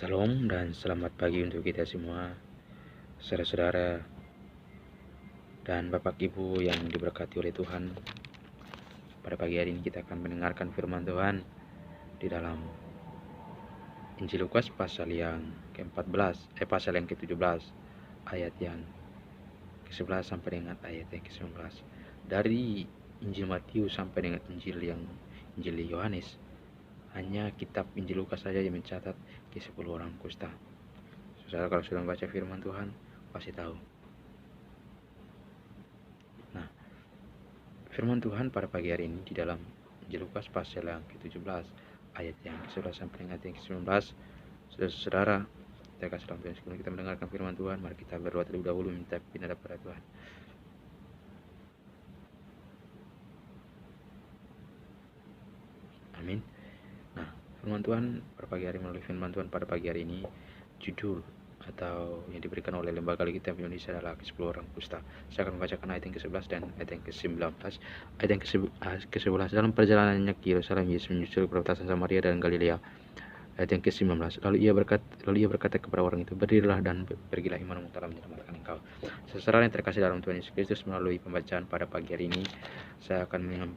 Salam dan selamat pagi untuk kita semua, saudara-saudara dan Bapak Ibu yang diberkati oleh Tuhan. Pada pagi hari ini kita akan mendengarkan firman Tuhan di dalam Injil Lukas pasal yang ke-14, pasal yang ke-17, ayat yang ke-11 sampai dengan ayat yang ke-19. Dari Injil Matius sampai dengan Injil Yohanes, hanya kitab Injil Lukas saja yang mencatat ke-10 orang kusta. Saudara kalau sudah membaca firman Tuhan pasti tahu. Nah, firman Tuhan pada pagi hari ini di dalam Injil Lukas pasal yang ke-17 ayat yang ke-11 sampai dengan ayat yang ke-19. Saudara-saudara, kita kasih dalam Tuhan sebelum kita mendengarkan firman Tuhan, mari kita berdoa terlebih dahulu minta pimpinan daripada Tuhan. Amin. Nah, firman Tuhan pada pagi hari melalui firman Tuhan pada pagi hari ini, judul atau yang diberikan oleh Lembaga Alkitab Indonesia adalah ke-10 orang kusta. Saya akan membacakan ayat yang ke-11 dan ayat yang ke-19. Ayat yang ke-11, dalam perjalanannya ke Yerusalem, Yesus menyusul ke perbatasan Samaria dan Galilea. Ayat yang ke-19, lalu ia berkata kepada orang itu, berdirilah dan pergilah, imanmu telah menyelamatkan engkau. Saudara yang terkasih dalam Tuhan Yesus Kristus, melalui pembacaan pada pagi hari ini saya akan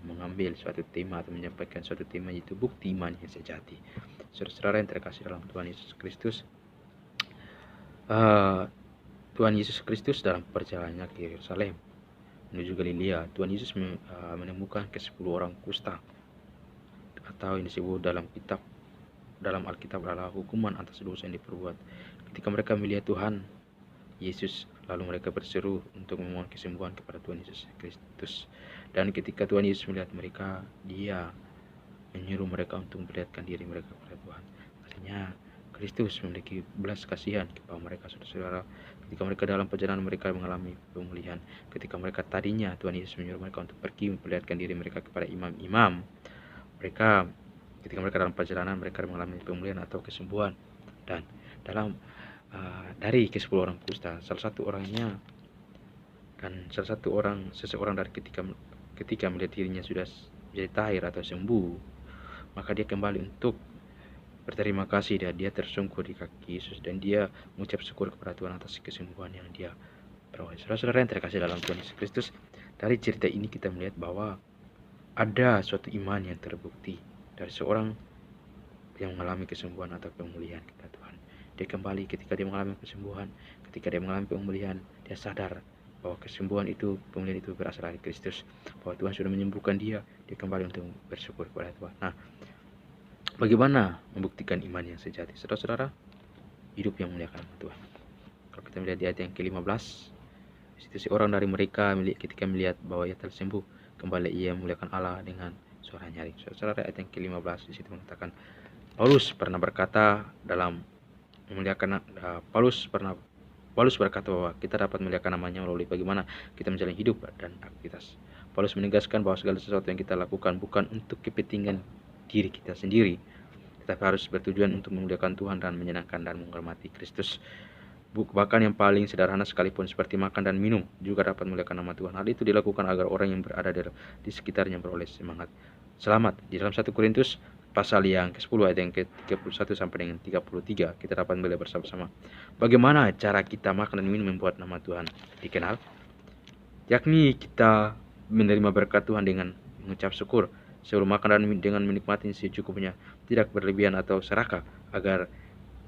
mengambil suatu tema atau menyampaikan suatu tema, yaitu bukti iman yang sejati. Saudara yang terkasih dalam Tuhan Yesus Kristus, Tuhan Yesus Kristus dalam perjalanannya ke Yerusalem menuju Galilea, Tuhan Yesus menemukan ke-10 orang kusta, atau yang disebut dalam Alkitab adalah hukuman atas dosa yang diperbuat. Ketika mereka melihat Tuhan Yesus, lalu mereka berseru untuk memohon kesembuhan kepada Tuhan Yesus Kristus. Dan ketika Tuhan Yesus melihat mereka, Dia menyuruh mereka untuk memperlihatkan diri mereka kepada Tuhan. Artinya Kristus memiliki belas kasihan kepada mereka, saudara-saudara. Ketika mereka dalam perjalanan mereka mengalami pemulihan, ketika mereka tadinya Tuhan Yesus menyuruh mereka untuk pergi memperlihatkan diri mereka kepada imam-imam, ketika mereka dalam perjalanan mereka mengalami pemulihan atau kesembuhan. Dan dalam dari ke-10 orang kusta, seseorang dari ketika melihat dirinya sudah menjadi tahir atau sembuh, maka dia kembali untuk berterima kasih dan dia tersungkur di kaki Yesus dan dia mengucap syukur kepada Tuhan atas kesembuhan yang dia peroleh. Saudara-saudara yang terkasih dalam Tuhan Yesus Kristus, dari cerita ini kita melihat bahwa ada suatu iman yang terbukti dari seorang yang mengalami kesembuhan atau pemulihan kepada Tuhan. Dia kembali ketika dia mengalami kesembuhan, ketika dia mengalami pemulihan, dia sadar bahwa kesembuhan itu, pemulihan itu berasal dari Kristus, bahwa Tuhan sudah menyembuhkan dia kembali untuk bersyukur kepada Tuhan. Nah, bagaimana membuktikan iman yang sejati? Saudara-saudara, hidup yang memuliakan Tuhan. Kalau kita melihat di ayat yang ke-15, situ seorang dari mereka ketika melihat bahwa ia telah sembuh, kembali ia memuliakan Allah dengan suara nyaring. Saudara, ayat yang ke-15 di situ mengatakan, Paulus berkata bahwa kita dapat memuliakan namanya melalui bagaimana kita menjalani hidup dan aktivitas. Paulus menegaskan bahwa segala sesuatu yang kita lakukan bukan untuk kepentingan diri kita sendiri, tetapi harus bertujuan untuk memuliakan Tuhan dan menyenangkan dan menghormati Kristus. Bahkan yang paling sederhana sekalipun seperti makan dan minum juga dapat memuliakan nama Tuhan. Hal itu dilakukan agar orang yang berada di sekitarnya beroleh selamat. Di dalam 1 Korintus pasal yang ke-10 ayat yang ke-31 sampai dengan 33 kita dapat melihat bersama-sama bagaimana cara kita makan dan minum membuat nama Tuhan dikenal, yakni kita menerima berkat Tuhan dengan mengucap syukur sebelum makan dan dengan menikmati secukupnya, tidak berlebihan atau serakah, agar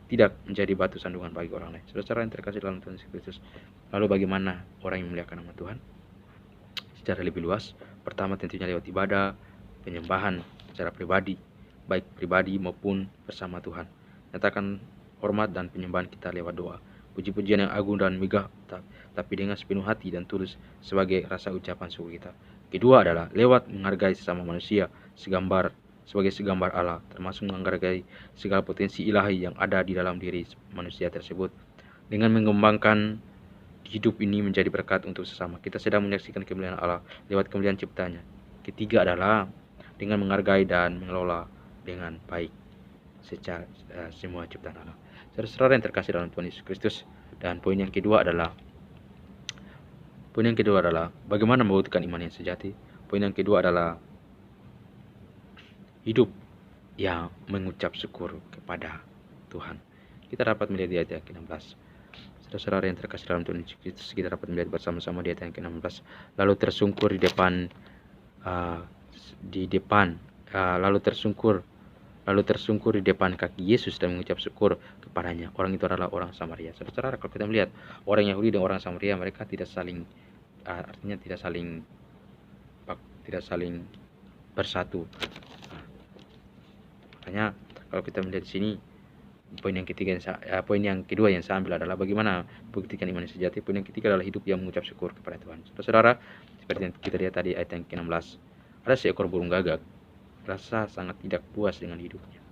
tidak menjadi batu sandungan bagi orang lain. Saudara yang terkasih dalam Tuhan Yesus Kristus, lalu bagaimana orang yang memuliakan nama Tuhan? Secara lebih luas, pertama tentunya lewat ibadah, penyembahan secara pribadi, baik pribadi maupun bersama Tuhan. Nyatakan hormat dan penyembahan kita lewat doa, puji-pujian yang agung dan megah, tapi dengan sepenuh hati dan tulus sebagai rasa ucapan syukur kita. Kedua adalah lewat menghargai sesama manusia sebagai segambar Allah, termasuk menghargai segala potensi ilahi yang ada di dalam diri manusia tersebut. Dengan mengembangkan hidup ini menjadi berkat untuk sesama, kita sedang menyaksikan kemuliaan Allah lewat kemuliaan ciptanya. Ketiga adalah dengan menghargai dan mengelola dengan baik secara semua ciptaan Allah. Saudara yang terkasih dalam Tuhan Yesus Kristus, dan poin yang kedua adalah bagaimana membuktikan iman yang sejati. Poin yang kedua adalah hidup yang mengucap syukur kepada Tuhan. Kita dapat melihat di ayat yang ke-16. Saudara-saudara yang terkasih dalam Tuhan Yesus Kristus, kita dapat melihat bersama-sama di ayat yang ke-16. Lalu tersungkur di depan lalu tersungkur di depan kaki Yesus dan mengucap syukur kepadanya. Orang itu adalah orang Samaria. Saudara-saudara, kalau kita melihat orang Yahudi dan orang Samaria, mereka tidak saling artinya tidak saling bersatu. Makanya kalau kita melihat di sini, poin yang kedua yang saya ambil adalah bagaimana buktikan iman yang sejati. Poin yang ketiga adalah hidup yang mengucap syukur kepada Tuhan. Saudara-saudara, seperti yang kita lihat tadi ayat yang ke-16, ada seekor burung gagak rasa sangat tidak puas dengan hidupnya.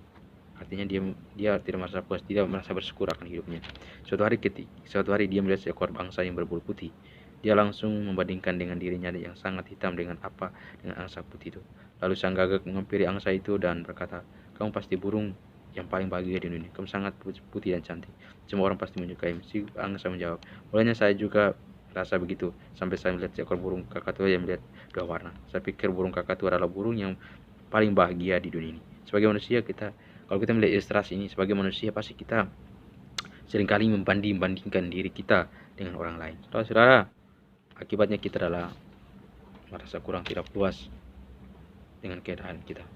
Artinya dia tidak merasa puas, tidak merasa bersyukur akan hidupnya. Suatu hari dia melihat seekor angsa yang berbulu putih. Dia langsung membandingkan dengan dirinya yang sangat hitam dengan angsa putih itu. Lalu sang gagak menghampiri angsa itu dan berkata, "Kamu pasti burung yang paling bahagia di dunia. Kamu sangat putih dan cantik. Semua orang pasti menyukai." Si angsa menjawab, "Mulanya saya juga rasa begitu, sampai saya melihat seekor burung kakatua yang melihat dua warna. Saya pikir burung kakatua adalah burung yang paling bahagia di dunia ini." Sebagai manusia kalau kita melihat ilustrasi ini, sebagai manusia pasti kita seringkali membandingkan diri kita dengan orang lain. Saudara-saudara, akibatnya kita adalah merasa kurang tidak puas dengan keadaan kita.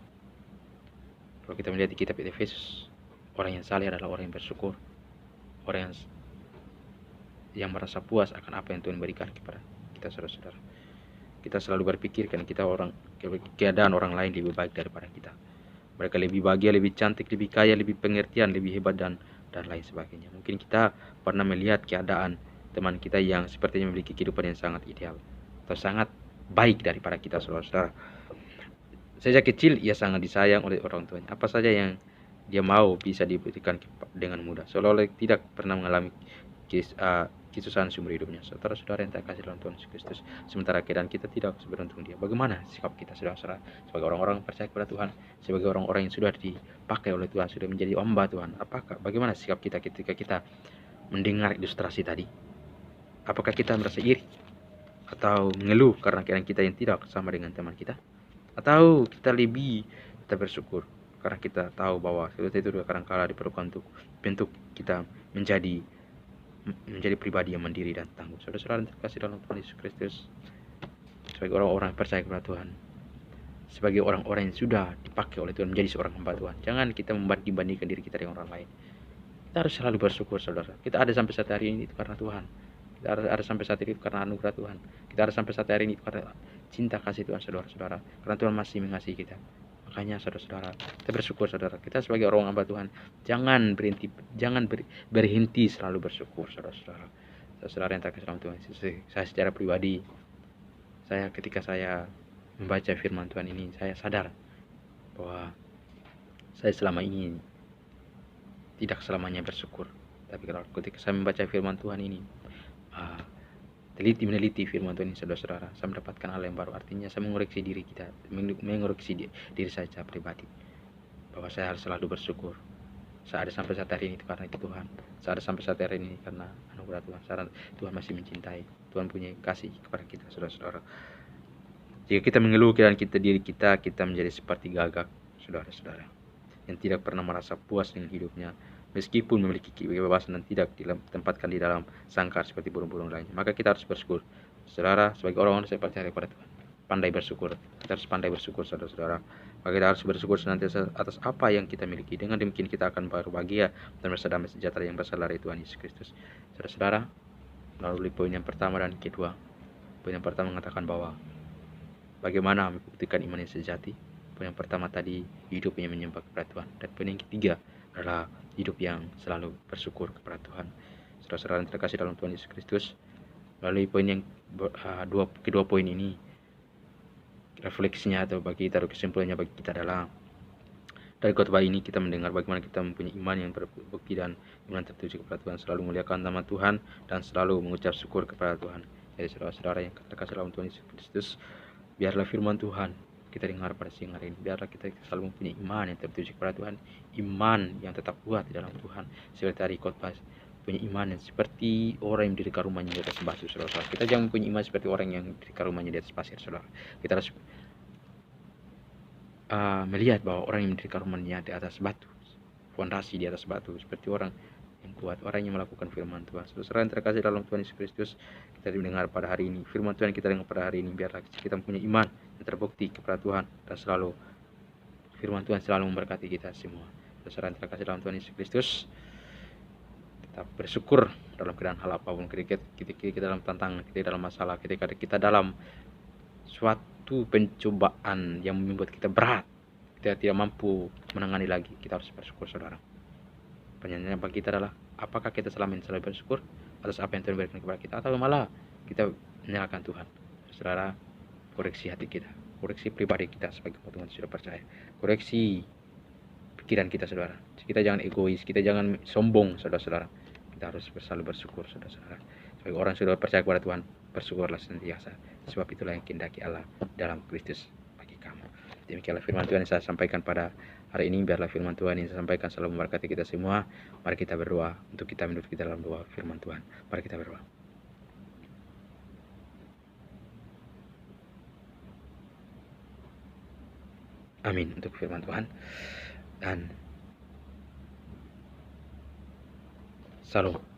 Kalau kita melihat di kitab Efesus, orang yang saleh adalah orang yang bersyukur, orang yang merasa puas akan apa yang Tuhan berikan kepada kita. Saudara-saudara, kita selalu berpikirkan keadaan orang lain lebih baik daripada kita. Mereka lebih bahagia, lebih cantik, lebih kaya, lebih pengertian, lebih hebat dan lain sebagainya. Mungkin kita pernah melihat keadaan teman kita yang sepertinya memiliki kehidupan yang sangat ideal atau sangat baik daripada kita. Saudara-saudara, sejak kecil ia sangat disayang oleh orang tuanya. Apa saja yang dia mau bisa diberikan dengan mudah, seolah-olah tidak pernah mengalami kesusahan seumur hidupnya. Saudara-saudara yang terkasih dalam Tuhan Yesus Kristus, sementara keadaan kita tidak seberuntung dia. Bagaimana sikap kita, saudara-saudara, sebagai orang-orang percaya kepada Tuhan, sebagai orang-orang yang sudah dipakai oleh Tuhan, sudah menjadi hamba Tuhan? Bagaimana sikap kita ketika kita mendengar ilustrasi tadi? Apakah kita merasa iri atau mengeluh karena keadaan kita yang tidak sama dengan teman kita? Atau kita bersyukur karena kita tahu bahwa sesuatu itu kadang-kala diperlukan untuk bentuk kita menjadi pribadi yang mandiri dan tangguh. Saudara-saudara yang terkasih dalam Tuhan Yesus Kristus, sebagai orang-orang yang percaya kepada Tuhan, sebagai orang-orang yang sudah dipakai oleh Tuhan menjadi seorang hamba Tuhan, jangan kita membandingkan diri kita dengan orang lain. Kita harus selalu bersyukur, saudara. Kita ada sampai saat hari ini itu karena Tuhan. Kita ada sampai saat ini itu karena anugerah Tuhan. Kita ada sampai saat hari ini itu karena cinta kasih Tuhan, saudara-saudara. Karena Tuhan masih mengasihi kita. Makanya saudara-saudara, kita bersyukur, saudara. Kita sebagai orang hamba Tuhan, jangan berhenti selalu bersyukur, saudara-saudara. Saudara yang terkasih dalam Tuhan, saya secara pribadi, ketika saya membaca firman Tuhan ini, saya sadar bahwa saya selama ini tidak selamanya bersyukur. Tapi ketika saya membaca firman Tuhan ini, meneliti firman Tuhan ini, saudara-saudara, saya mendapatkan hal yang baru. Artinya saya mengoreksi diri diri saya secara pribadi, bahwa saya harus selalu bersyukur. Saya ada sampai saat hari ini itu karena itu Tuhan. Saya ada sampai saat hari ini karena anugerah Tuhan. Tuhan masih mencintai. Tuhan punya kasih kepada kita, saudara-saudara. Jika kita mengeluh keadaan diri kita menjadi seperti gagak, saudara-saudara, yang tidak pernah merasa puas dengan hidupnya, meskipun memiliki kebebasan dan tidak ditempatkan di dalam sangkar seperti burung-burung lainnya. Maka kita harus bersyukur. Saudara, sebagai orang-orang yang percaya kepada Tuhan, pandai bersyukur. Kita harus pandai bersyukur, saudara-saudara. Maka kita harus bersyukur senantiasa atas apa yang kita miliki. Dengan demikian kita akan berbahagia dan merasa damai sejahtera yang berasal dari Tuhan Yesus Kristus. Saudara-saudara, melalui poin yang pertama dan kedua. Poin yang pertama mengatakan bahwa bagaimana membuktikan iman yang sejati. Poin yang pertama tadi, hidup yang menyembah kepada Tuhan. Dan poin yang ketiga adalah hidup yang selalu bersyukur kepada Tuhan. Saudara-saudara yang terkasih dalam Tuhan Yesus Kristus, melalui poin yang kedua poin ini, refleksinya atau bagi taruh kesimpulannya bagi kita adalah, dari khotbah ini kita mendengar bagaimana kita mempunyai iman yang berbukti dan iman tertuju kepada Tuhan, selalu memuliakan nama Tuhan dan selalu mengucap syukur kepada Tuhan. Jadi saudara-saudara yang terkasih dalam Tuhan Yesus Kristus, biarlah firman Tuhan kita dengar pada siang hari ini. Biarlah kita selalu mempunyai iman yang tertuju kepada Tuhan, iman yang tetap kuat di dalam Tuhan. Seperti hari khotbah, punya iman yang seperti orang yang mendirikan rumahnya di atas batu, saudara. Kita jangan punya iman seperti orang yang mendirikan rumahnya di atas pasir, saudara. Kita harus melihat bahwa orang yang mendirikan rumahnya di atas batu fondasi di atas batu, seperti orang yang kuat, orang yang melakukan firman Tuhan. Saudara yang terkasih dalam Tuhan Yesus Kristus, kita mendengar pada hari ini firman Tuhan, kita dengar pada hari ini, biarlah kita mempunyai iman yang terbukti kepada Tuhan, dan selalu firman Tuhan selalu memberkati kita semua. Saudara yang terkasih dalam Tuhan Yesus Kristus, kita bersyukur dalam keadaan hal apapun, ketika kita dalam tantangan, ketika dalam masalah, ketika kita dalam suatu pencobaan yang membuat kita berat, kita tidak mampu menangani lagi, kita harus bersyukur, saudara. Pertanyaannya bagi kita adalah, apakah kita selama ini selalu bersyukur atas apa yang Tuhan berikan kepada kita, atau malah kita menyalahkan Tuhan? Saudara, koreksi hati kita, koreksi pribadi kita sebagai teman sudah percaya, koreksi pikiran kita, saudara. Kita jangan egois, kita jangan sombong, saudara-saudara. Kita harus selalu bersyukur, saudara-saudara. Sebagai orang sudah percaya kepada Tuhan, bersyukurlah senantiasa, sebab itulah yang kehendaki Allah dalam Kristus bagi kamu. Demikianlah firman Tuhan yang saya sampaikan pada hari ini. Biarlah firman Tuhan yang saya sampaikan selalu memberkati kita semua. Mari kita berdoa untuk kita menutup kita dalam doa firman Tuhan. Mari kita berdoa. Amin untuk firman Tuhan. Dan salam.